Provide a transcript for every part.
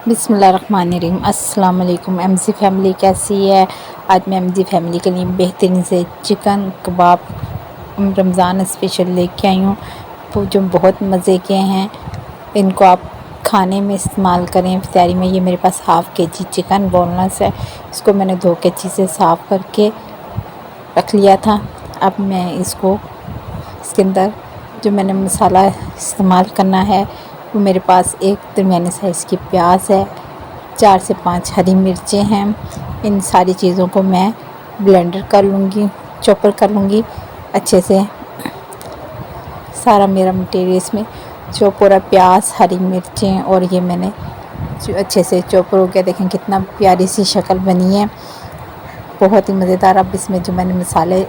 बिस्मिल्लाहिर्रहमानिर्रहीम। अस्सलाम वालेकुम। एमजी फैमिली कैसी है? आज मैं एमजी फैमिली के लिए बेहतरीन से चिकन कबाब रमज़ान स्पेशल लेके आई हूँ, वो जो बहुत मज़े के हैं। इनको आप खाने में इस्तेमाल करें इफ्तारी में। ये मेरे पास हाफ़ केजी चिकन बोनलेस है, इसको मैंने धो के अच्छे से साफ़ करके रख लिया था। अब मैं इसको इसके अंदर जो मैंने मसाला इस्तेमाल करना है, वो मेरे पास एक दरमियाने साइज़ की प्याज है, 4 से 5 हरी मिर्चें हैं। इन सारी चीज़ों को मैं ब्लेंडर कर लूँगी, चॉपर कर लूँगी अच्छे से। सारा मेरा मटेरियल इसमें जो पूरा प्याज, हरी मिर्चें और ये मैंने जो अच्छे से चॉपर हो गया। देखें कितना प्यारी सी शक्ल बनी है, बहुत ही मज़ेदार। अब इसमें जो मैंने मसाले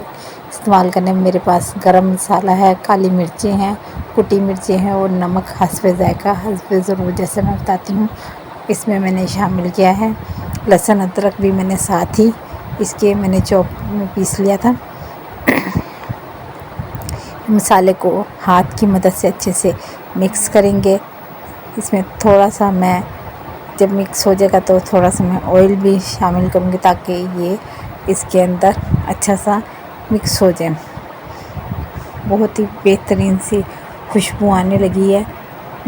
इस्तेमाल करने में, मेरे पास गरम मसाला है, काली मिर्चें हैं, कुटी मिर्चें हैं और नमक हस्बे ज़ायक़ा, हस्बे ज़रूरत, जैसे मैं बताती हूँ। इसमें मैंने शामिल किया है लहसुन अदरक भी मैंने साथ ही इसके मैंने चॉप में पीस लिया था। मसाले को हाथ की मदद से अच्छे से मिक्स करेंगे। इसमें थोड़ा सा मैं जब मिक्स हो जाएगा तो थोड़ा सा मैं ऑयल भी शामिल करूँगी, ताकि ये इसके अंदर अच्छा सा मिक्स हो जाए। बहुत ही बेहतरीन सी खुशबू आने लगी है,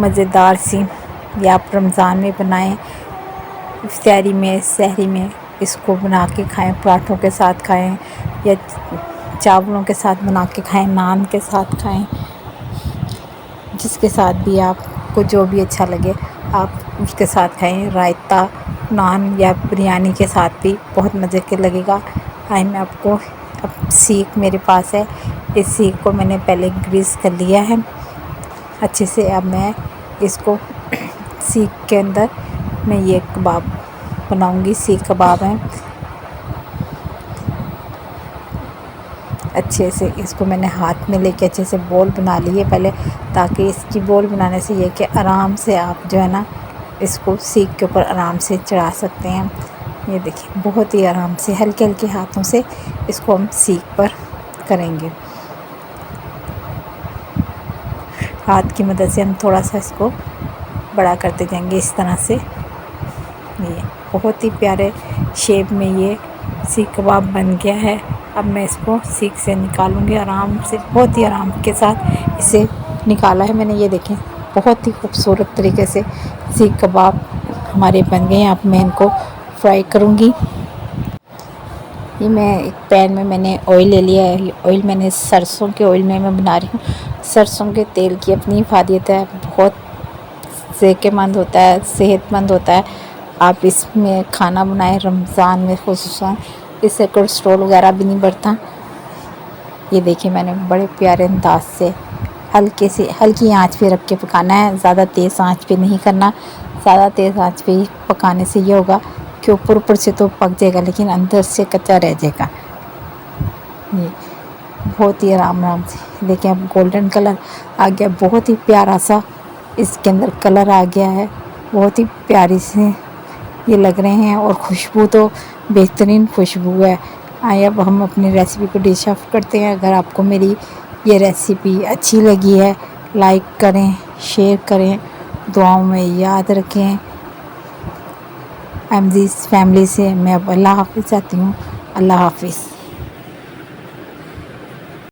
मज़ेदार सी। ये आप रमज़ान में बनाएं, इफ्तारी में, सहरी में इसको बना के खाएं, पराठों के साथ खाएं या चावलों के साथ बना के खाएं, नान के साथ खाएं, जिसके साथ भी आपको जो भी अच्छा लगे आप उसके साथ खाएं। रायता, नान या बिरयानी के साथ भी बहुत मज़े के लगेगा। आए मैं आपको, अब सीख मेरे पास है, इस सीख को मैंने पहले ग्रीस कर लिया है अच्छे से। अब मैं इसको सीख के अंदर मैं ये कबाब बनाऊंगी। सीख कबाब है, अच्छे से इसको मैंने हाथ में लेके अच्छे से बॉल बना लिए पहले, ताकि इसकी बॉल बनाने से ये कि आराम से आप जो है ना इसको सीख के ऊपर आराम से चढ़ा सकते हैं। ये देखिए बहुत ही आराम से हल्के हल्के हाथों से इसको हम सीख पर करेंगे। हाथ की मदद से हम थोड़ा सा इसको बड़ा करते जाएंगे इस तरह से। ये बहुत ही प्यारे शेप में ये सीख कबाब बन गया है। अब मैं इसको सीख से निकालूंगी आराम से, बहुत ही आराम के साथ इसे निकाला है मैंने। ये देखें बहुत ही खूबसूरत तरीके से सीख कबाब हमारे बन गए हैं। अब मैं इनको फ्राई करूंगी। ये मैं एक पैन में मैंने ऑयल ले लिया है। ऑयल मैंने सरसों के ऑयल में मैं बना रही हूँ। सरसों के तेल की अपनी इफादियत है, बहुत सेहतमंद होता है, सेहतमंद होता है। आप इसमें खाना बनाएं रमज़ान में खुसूसन, इससे कोलेस्ट्रॉल वगैरह भी नहीं बढ़ता। ये देखिए मैंने बड़े प्यारे अंदाज से हल्की आंच पे रख के पकाना है, ज़्यादा तेज़ आंच पे नहीं करना। ज़्यादा तेज़ आंच पे पकाने से ये होगा कि ऊपर से तो पक जाएगा लेकिन अंदर से कच्चा रह जाएगा। ये बहुत ही आराम से देखिए अब गोल्डन कलर आ गया, बहुत ही प्यारा सा इसके अंदर कलर आ गया है, बहुत ही प्यारी से ये लग रहे हैं और खुशबू तो बेहतरीन खुशबू है। आइए अब हम अपनी रेसिपी को डिश ऑफ करते हैं। अगर आपको मेरी ये रेसिपी अच्छी लगी है, लाइक करें, शेयर करें, दुआओं में याद रखें। एमजी फैमिली से मैं अब अल्लाह हाफ़िज़ चाहती हूँ। अल्लाह हाफ़िज़।